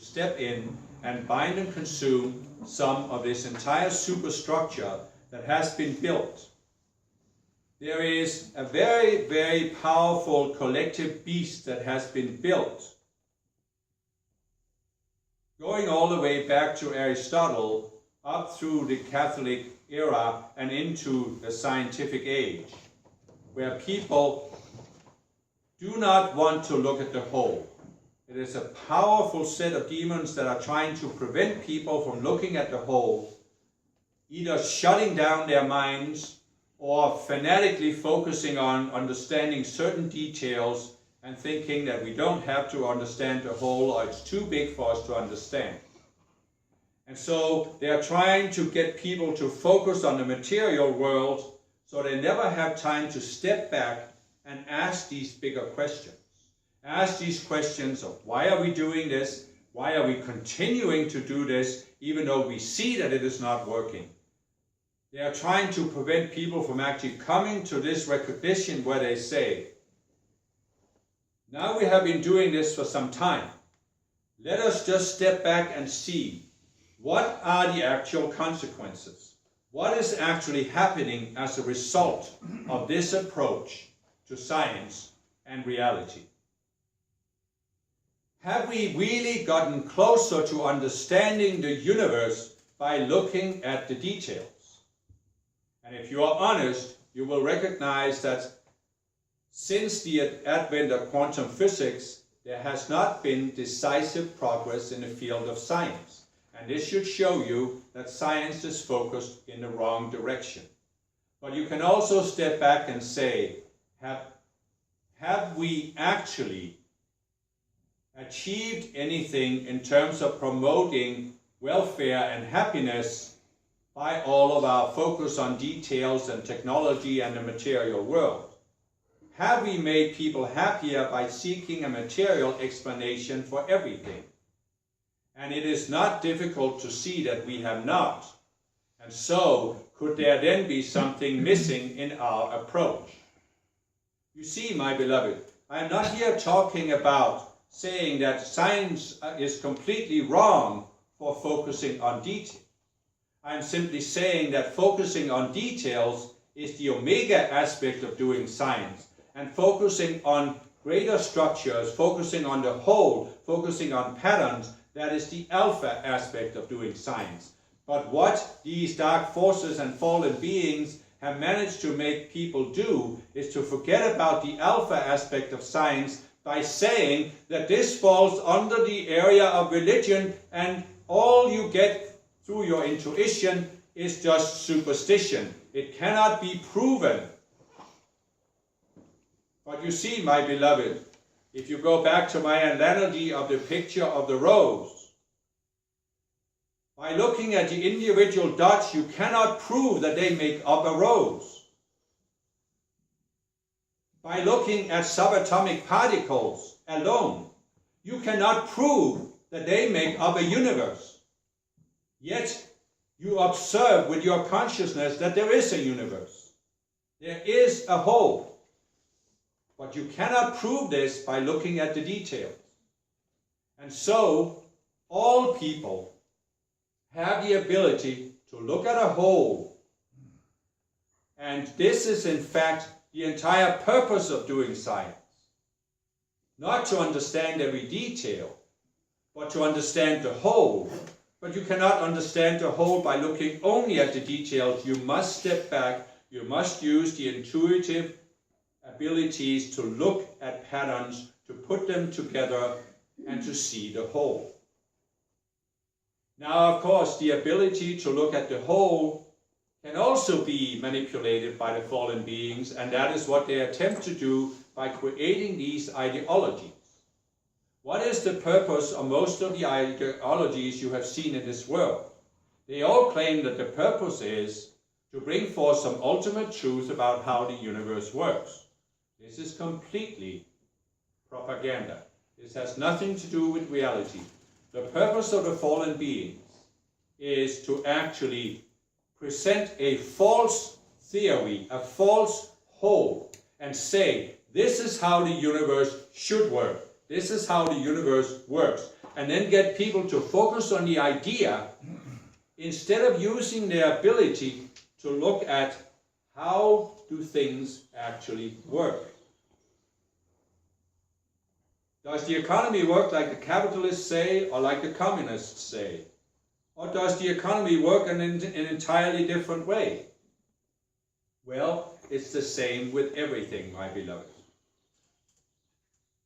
step in and bind and consume some of this entire superstructure that has been built. There is a very, very powerful collective beast that has been built, going all the way back to Aristotle, up through the Catholic era and into the scientific age, where people do not want to look at the whole. It is a powerful set of demons that are trying to prevent people from looking at the whole, either shutting down their minds or fanatically focusing on understanding certain details and thinking that we don't have to understand the whole or it's too big for us to understand. And so they are trying to get people to focus on the material world so they never have time to step back and ask these bigger questions. Ask these questions of why are we doing this? Why are we continuing to do this even though we see that it is not working? They are trying to prevent people from actually coming to this recognition where they say, now we have been doing this for some time. Let us just step back and see what are the actual consequences. What is actually happening as a result of this approach to science and reality? Have we really gotten closer to understanding the universe by looking at the details? And if you are honest, you will recognize that since the advent of quantum physics, there has not been decisive progress in the field of science. And this should show you that science is focused in the wrong direction. But you can also step back and say, have we actually achieved anything in terms of promoting welfare and happiness by all of our focus on details and technology and the material world? Have we made people happier by seeking a material explanation for everything? And it is not difficult to see that we have not. And so, could there then be something missing in our approach? You see, my beloved, I am not here talking about saying that science is completely wrong for focusing on detail. I'm simply saying that focusing on details is the omega aspect of doing science, and focusing on greater structures, focusing on the whole, focusing on patterns, that is the alpha aspect of doing science. But what these dark forces and fallen beings have managed to make people do is to forget about the alpha aspect of science by saying that this falls under the area of religion and all you get through your intuition is just superstition. It cannot be proven. But you see, my beloved, if you go back to my analogy of the picture of the rose, by looking at the individual dots, you cannot prove that they make up a rose. By looking at subatomic particles alone, you cannot prove that they make up a universe. Yet, you observe with your consciousness that there is a universe. There is a whole. But you cannot prove this by looking at the details. And so, all people have the ability to look at a whole. And this is, in fact, the entire purpose of doing science. Not to understand every detail, but to understand the whole. But you cannot understand the whole by looking only at the details. You must step back. You must use the intuitive abilities to look at patterns, to put them together, and to see the whole. Now, of course, the ability to look at the whole can also be manipulated by the fallen beings, and that is what they attempt to do by creating these ideologies. What is the purpose of most of the ideologies you have seen in this world? They all claim that the purpose is to bring forth some ultimate truth about how the universe works. This is completely propaganda. This has nothing to do with reality. The purpose of the fallen beings is to actually present a false theory, a false whole, and say, this is how the universe should work. This is how the universe works. and then get people to focus on the idea instead of using their ability to look at how do things actually work. Does the economy work like the capitalists say or like the communists say? Or does the economy work in an entirely different way? Well, it's the same with everything, my beloved.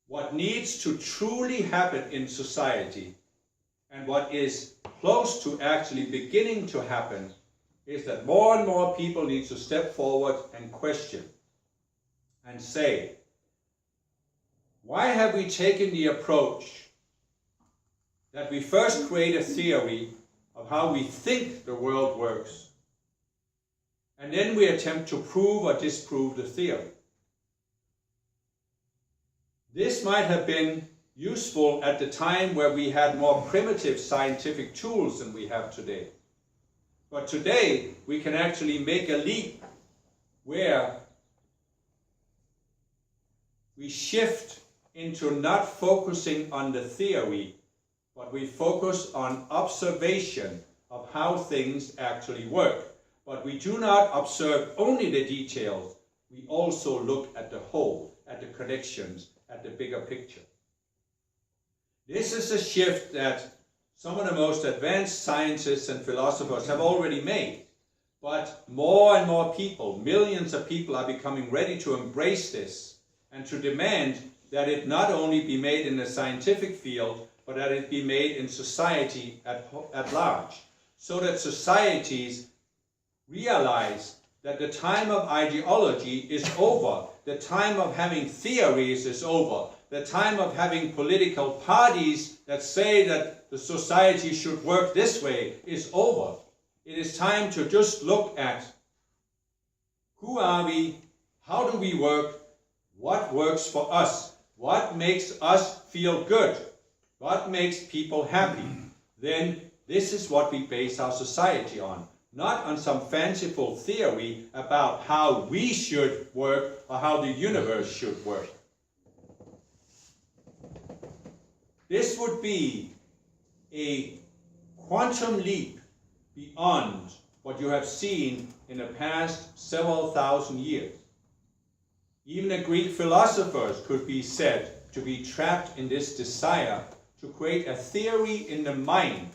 What needs to truly happen in society, and what is close to actually beginning to happen, is that more and more people need to step forward and question and say, why have we taken the approach that we first create a theory of how we think the world works, and then we attempt to prove or disprove the theory? This might have been useful at the time where we had more primitive scientific tools than we have today. But today we can actually make a leap where we shift into not focusing on the theory, but we focus on observation of how things actually work. But we do not observe only the details, we also look at the whole, at the connections, at the bigger picture. This is a shift that some of the most advanced scientists and philosophers have already made. But more and more people, millions of people, are becoming ready to embrace this and to demand that it not only be made in the scientific field, but that it be made in society at large, so that societies realize that the time of ideology is over, the time of having theories is over, the time of having political parties that say that the society should work this way is over. It is time to just look at who are we, how do we work, what works for us, what makes us feel good, what makes people happy. Then this is what we base our society on, not on some fanciful theory about how we should work or how the universe should work. This would be a quantum leap beyond what you have seen in the past several thousand years. Even the Greek philosophers could be said to be trapped in this desire to create a theory in the mind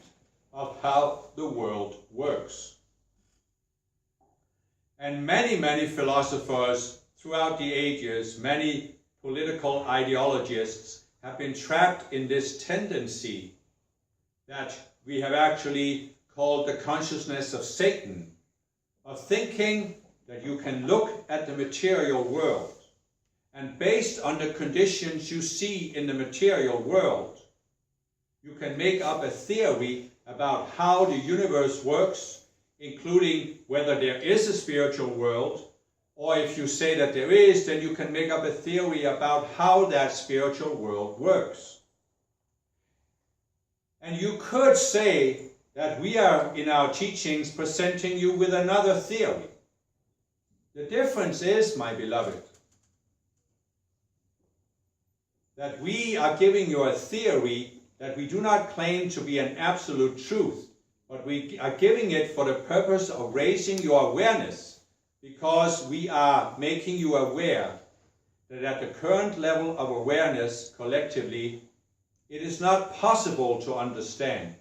of how the world works. And many philosophers throughout the ages, many political ideologists have been trapped in this tendency that we have actually called the consciousness of Satan, of thinking that you can look at the material world and based on the conditions you see in the material world, you can make up a theory about how the universe works, including whether there is a spiritual world, or if you say that there is, then you can make up a theory about how that spiritual world works. And you could say that we are, in our teachings, presenting you with another theory. The difference is, my beloved, that we are giving you a theory that we do not claim to be an absolute truth, but we are giving it for the purpose of raising your awareness, because we are making you aware that at the current level of awareness collectively, it is not possible to understand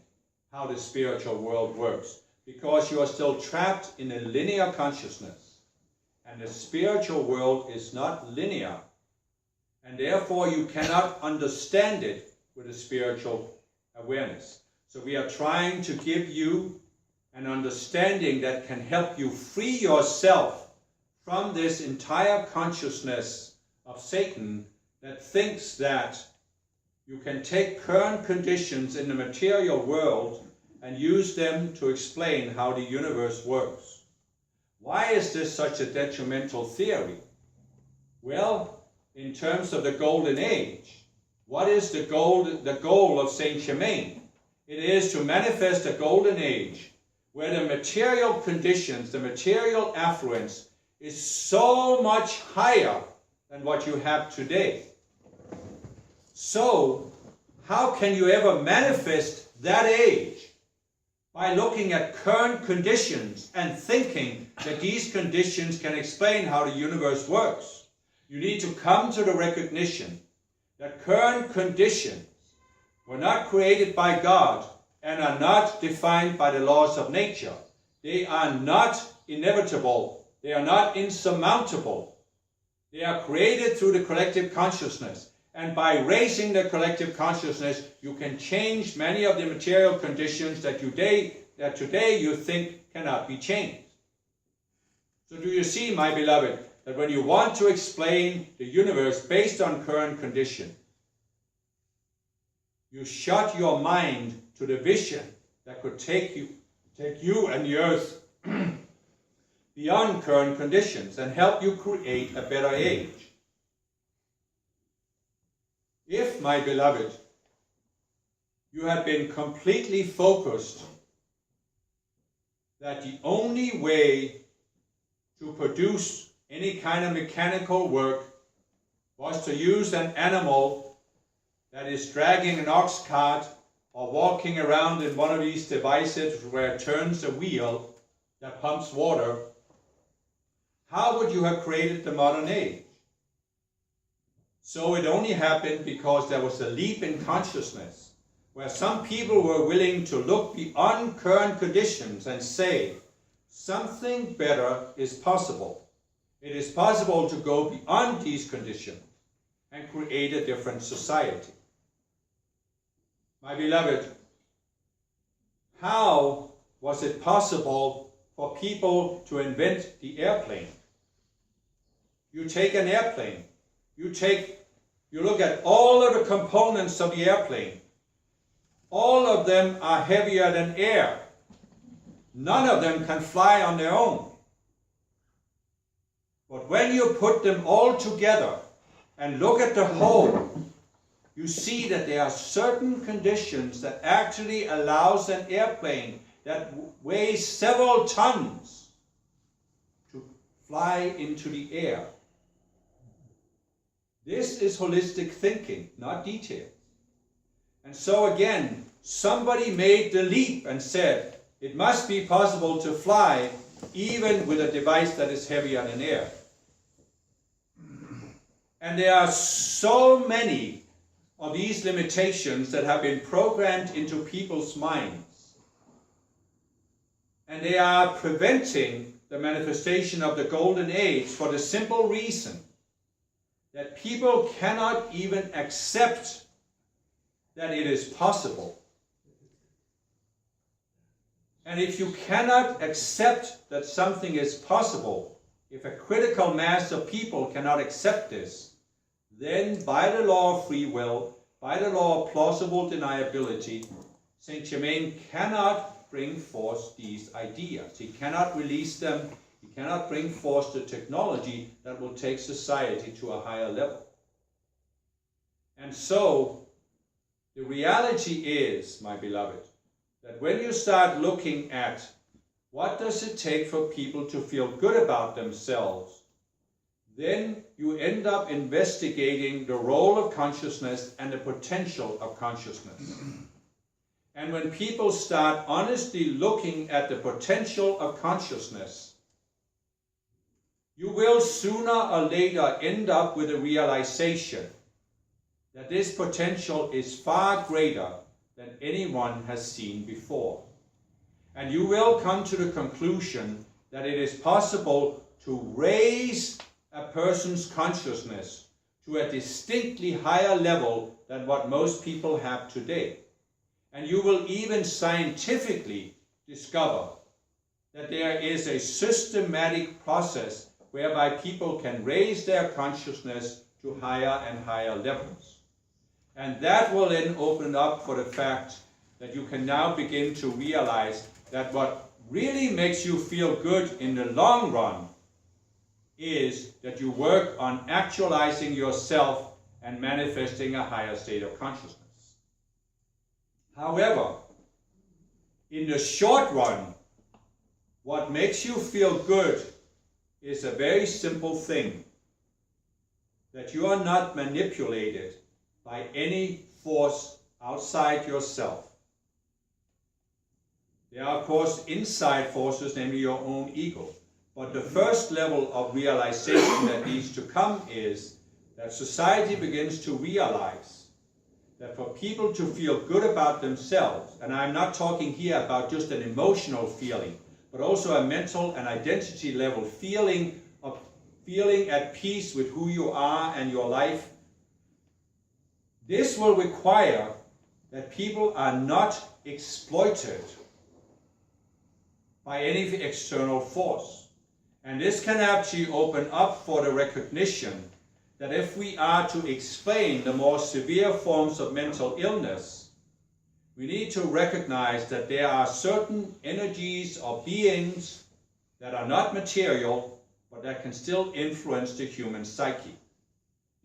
how the spiritual world works, because you are still trapped in a linear consciousness, and the spiritual world is not linear, and therefore you cannot understand it with a spiritual awareness. So we are trying to give you an understanding that can help you free yourself from this entire consciousness of Satan that thinks that you can take current conditions in the material world and use them to explain how the universe works. Why is this such a detrimental theory? Well, in terms of the Golden Age, what is the goal of Saint Germain? It is to manifest a Golden Age where the material conditions, the material affluence is so much higher than what you have today. So, how can you ever manifest that age? By looking at current conditions and thinking that these conditions can explain how the universe works. You need to come to the recognition that current conditions were not created by God and are not defined by the laws of nature. They are not inevitable. They are not insurmountable. They are created through the collective consciousness. And by raising the collective consciousness, you can change many of the material conditions that today you think cannot be changed. So do you see, my beloved, that when you want to explain the universe based on current condition, you shut your mind to the vision that could take you and the earth beyond current conditions and help you create a better age. If, my beloved, you have been completely focused that the only way to produce any kind of mechanical work was to use an animal that is dragging an ox cart or walking around in one of these devices where it turns a wheel that pumps water, how would you have created the modern age? So it only happened because there was a leap in consciousness, where some people were willing to look beyond current conditions and say, something better is possible. It is possible to go beyond these conditions and create a different society. My beloved, how was it possible for people to invent the airplane? You take an airplane, you look at all of the components of the airplane. All of them are heavier than air. None of them can fly on their own. But when you put them all together and look at the whole, you see that there are certain conditions that actually allows an airplane that weighs several tons to fly into the air. This is holistic thinking, not detail. And so again, somebody made the leap and said, it must be possible to fly even with a device that is heavier than air. And there are so many of these limitations that have been programmed into people's minds. And they are preventing the manifestation of the golden age for the simple reason that people cannot even accept that it is possible. And if you cannot accept that something is possible, if a critical mass of people cannot accept this, then by the law of free will, by the law of plausible deniability, Saint Germain cannot bring forth these ideas. He cannot release them. He cannot bring forth the technology that will take society to a higher level. And so, the reality is, my beloved, that when you start looking at what does it take for people to feel good about themselves, then you end up investigating the role of consciousness and the potential of consciousness. And when people start honestly looking at the potential of consciousness, you will sooner or later end up with a realization that this potential is far greater than anyone has seen before. And you will come to the conclusion that it is possible to raise a person's consciousness to a distinctly higher level than what most people have today. And you will even scientifically discover that there is a systematic process whereby people can raise their consciousness to higher and higher levels. And that will then open up for the fact that you can now begin to realize that what really makes you feel good in the long run is that you work on actualizing yourself and manifesting a higher state of consciousness. However, in the short run, what makes you feel good is a very simple thing, that you are not manipulated by any force outside yourself. There are, of course, inside forces, namely your own ego. But the first level of realization that needs to come is that society begins to realize that for people to feel good about themselves, and I'm not talking here about just an emotional feeling, but also a mental and identity level feeling at peace with who you are and your life, this will require that people are not exploited by any external force. And this can actually open up for the recognition that if we are to explain the more severe forms of mental illness, we need to recognize that there are certain energies or beings that are not material, but that can still influence the human psyche.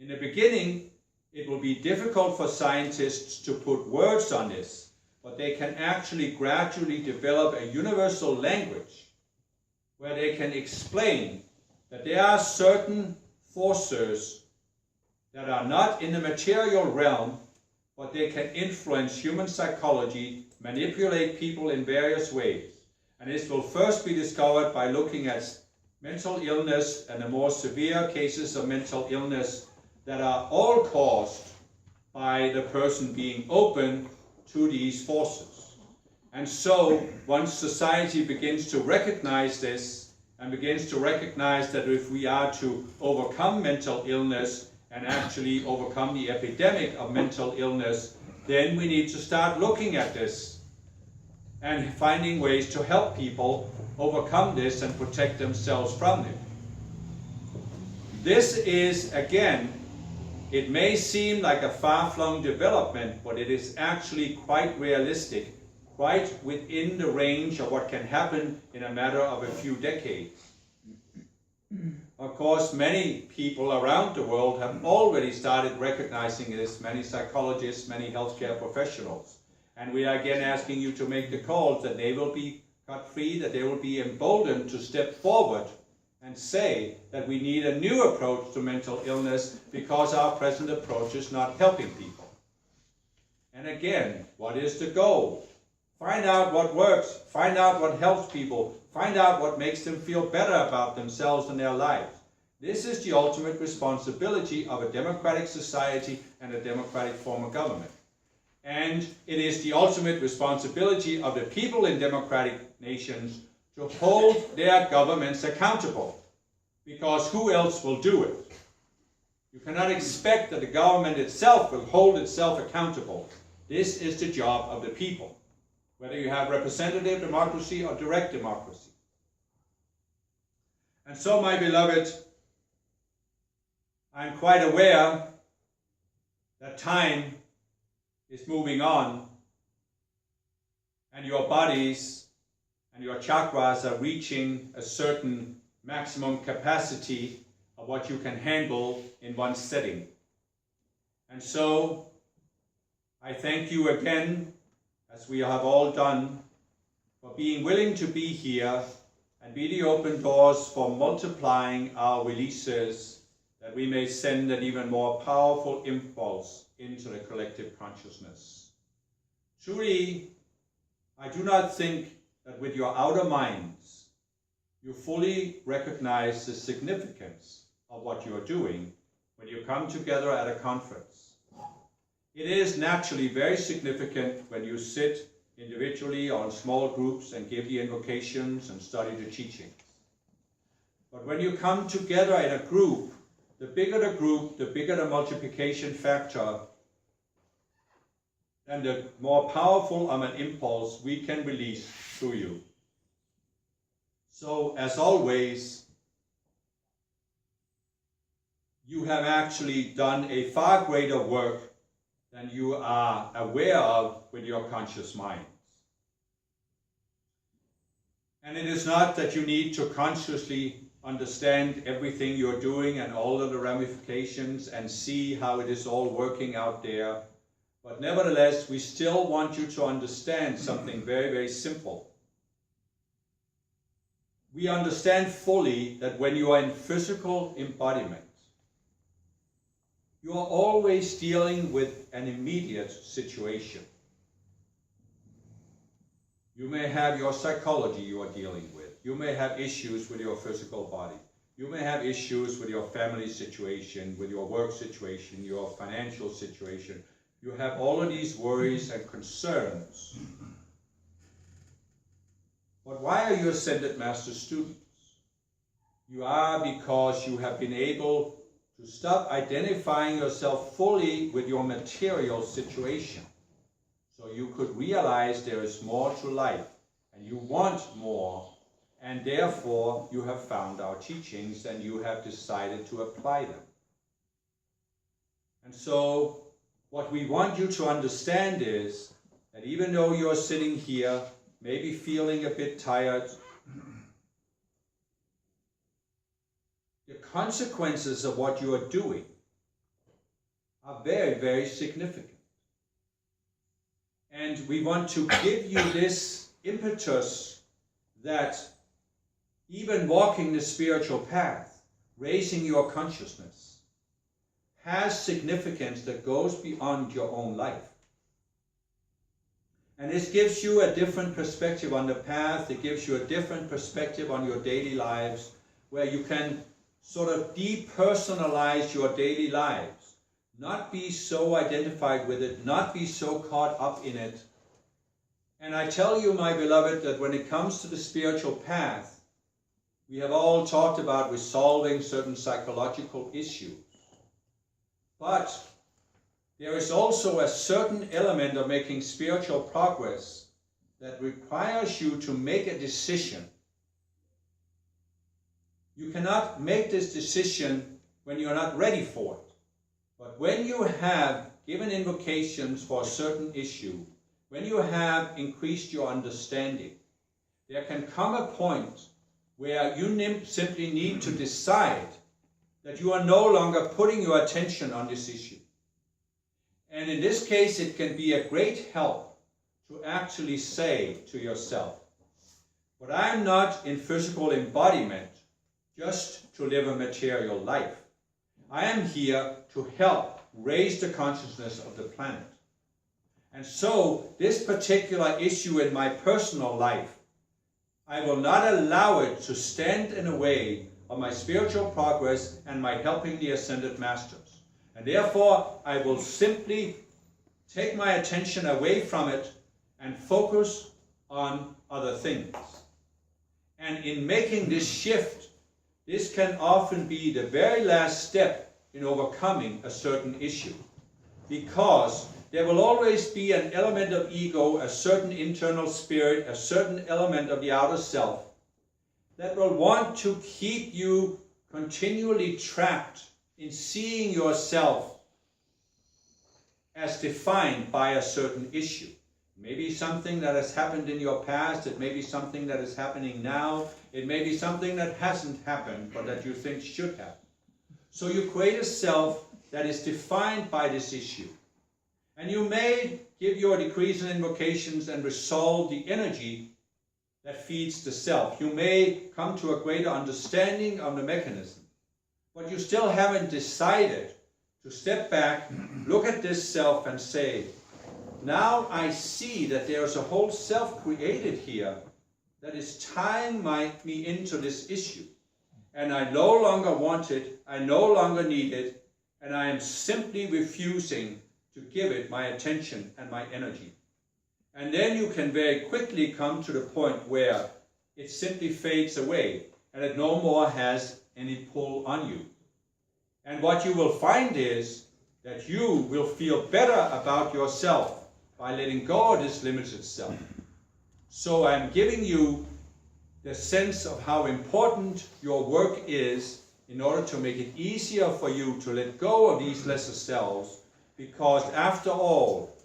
In the beginning, it will be difficult for scientists to put words on this, but they can actually gradually develop a universal language where they can explain that there are certain forces that are not in the material realm, but they can influence human psychology, manipulate people in various ways. And this will first be discovered by looking at mental illness and the more severe cases of mental illness that are all caused by the person being open to these forces. And so, once society begins to recognize this and begins to recognize that if we are to overcome mental illness and actually overcome the epidemic of mental illness, then we need to start looking at this and finding ways to help people overcome this and protect themselves from it. This is, again, it may seem like a far-flung development, but it is actually quite realistic, quite within the range of what can happen in a matter of a few decades. Of course, many people around the world have already started recognizing this, many psychologists, many healthcare professionals. And we are again asking you to make the calls that they will be cut free, that they will be emboldened to step forward and say that we need a new approach to mental illness because our present approach is not helping people. And again, what is the goal? Find out what works, find out what helps people, find out what makes them feel better about themselves and their lives. This is the ultimate responsibility of a democratic society and a democratic form of government. And it is the ultimate responsibility of the people in democratic nations to hold their governments accountable, because who else will do it? You cannot expect that the government itself will hold itself accountable. This is the job of the people, whether you have representative democracy or direct democracy. And so, my beloved, I'm quite aware that time is moving on, and your bodies and your chakras are reaching a certain maximum capacity of what you can handle in one setting. And so, I thank you again, as we have all done, for being willing to be here and be the open doors for multiplying our releases, that we may send an even more powerful impulse into the collective consciousness. Truly, I do not think that with your outer minds, you fully recognize the significance of what you are doing when you come together at a conference. It is naturally very significant when you sit individually or in small groups and give the invocations and study the teachings. But when you come together in a group, the bigger the group, the bigger the multiplication factor, and the more powerful of an impulse we can release through you. So, as always, you have actually done a far greater work than you are aware of with your conscious minds. And it is not that you need to consciously understand everything you're doing and all of the ramifications and see how it is all working out there. But nevertheless, we still want you to understand something very, very simple. We understand fully that when you are in physical embodiment, you are always dealing with an immediate situation. You may have your psychology you are dealing with. You may have issues with your physical body. You may have issues with your family situation, with your work situation, your financial situation. You have all of these worries and concerns. But why are you Ascended Master students? You are because you have been able to stop identifying yourself fully with your material situation. So you could realize there is more to life, and you want more, and therefore you have found our teachings and you have decided to apply them. And so what we want you to understand is that even though you're sitting here, maybe feeling a bit tired, the consequences of what you are doing are very, very significant. And we want to give you this impetus that even walking the spiritual path, raising your consciousness, has significance that goes beyond your own life. And this gives you a different perspective on the path. It gives you a different perspective on your daily lives, where you can sort of depersonalize your daily lives, not be so identified with it, not be so caught up in it. And I tell you, my beloved, that when it comes to the spiritual path, we have all talked about resolving certain psychological issues. But there is also a certain element of making spiritual progress that requires you to make a decision. You cannot make this decision when you're not ready for it. But when you have given invocations for a certain issue, when you have increased your understanding, there can come a point where you simply need to decide that you are no longer putting your attention on this issue. And in this case, it can be a great help to actually say to yourself, but I'm not in physical embodiment just to live a material life. I am here to help raise the consciousness of the planet. And so this particular issue in my personal life, I will not allow it to stand in the way of my spiritual progress and my helping the Ascended Masters. And therefore, I will simply take my attention away from it and focus on other things. And in making this shift, this can often be the very last step in overcoming a certain issue. Because there will always be an element of ego, a certain internal spirit, a certain element of the outer self that will want to keep you continually trapped in seeing yourself as defined by a certain issue. Maybe something that has happened in your past, it may be something that is happening now, it may be something that hasn't happened but that you think should happen. So you create a self that is defined by this issue. And you may give your decrees and invocations and resolve the energy that feeds the self. You may come to a greater understanding of the mechanism, but you still haven't decided to step back, look at this self and say, now I see that there is a whole self created here that is tying me into this issue. And I no longer want it, I no longer need it, and I am simply refusing to give it my attention and my energy. And then you can very quickly come to the point where it simply fades away and it no more has any pull on you. And what you will find is that you will feel better about yourself by letting go of this limited self. So I'm giving you the sense of how important your work is in order to make it easier for you to let go of these lesser selves, because after all,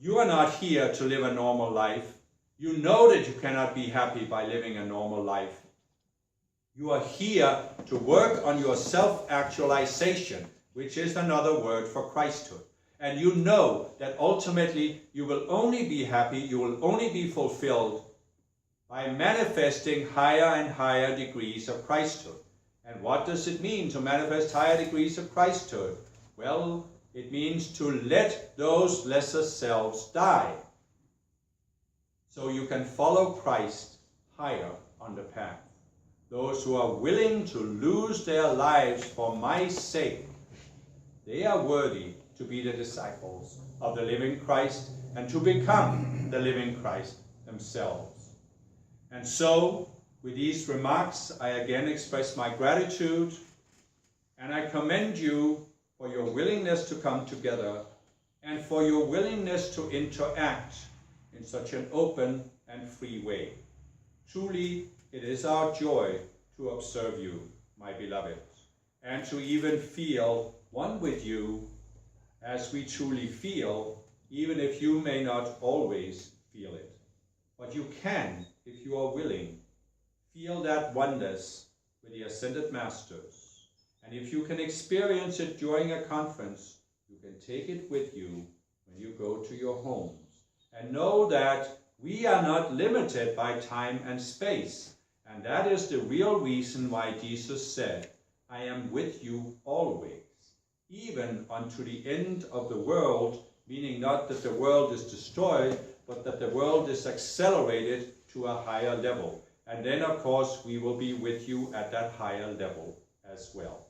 you are not here to live a normal life. You know that you cannot be happy by living a normal life. You are here to work on your self-actualization, which is another word for Christhood. And you know that ultimately you will only be happy, you will only be fulfilled by manifesting higher and higher degrees of Christhood. And what does it mean to manifest higher degrees of Christhood? Well, it means to let those lesser selves die, so you can follow Christ higher on the path. Those who are willing to lose their lives for my sake, they are worthy to be the disciples of the living Christ and to become the living Christ themselves. And so, with these remarks, I again express my gratitude, and I commend you for your willingness to come together and for your willingness to interact in such an open and free way. Truly, it is our joy to observe you, my beloved, and to even feel one with you as we truly feel, even if you may not always feel it. But you can, if you are willing, feel that oneness with the Ascended Masters. And if you can experience it during a conference, you can take it with you when you go to your homes. And know that we are not limited by time and space. And that is the real reason why Jesus said, I am with you always, even unto the end of the world, meaning not that the world is destroyed, but that the world is accelerated to a higher level. And then, of course, we will be with you at that higher level as well.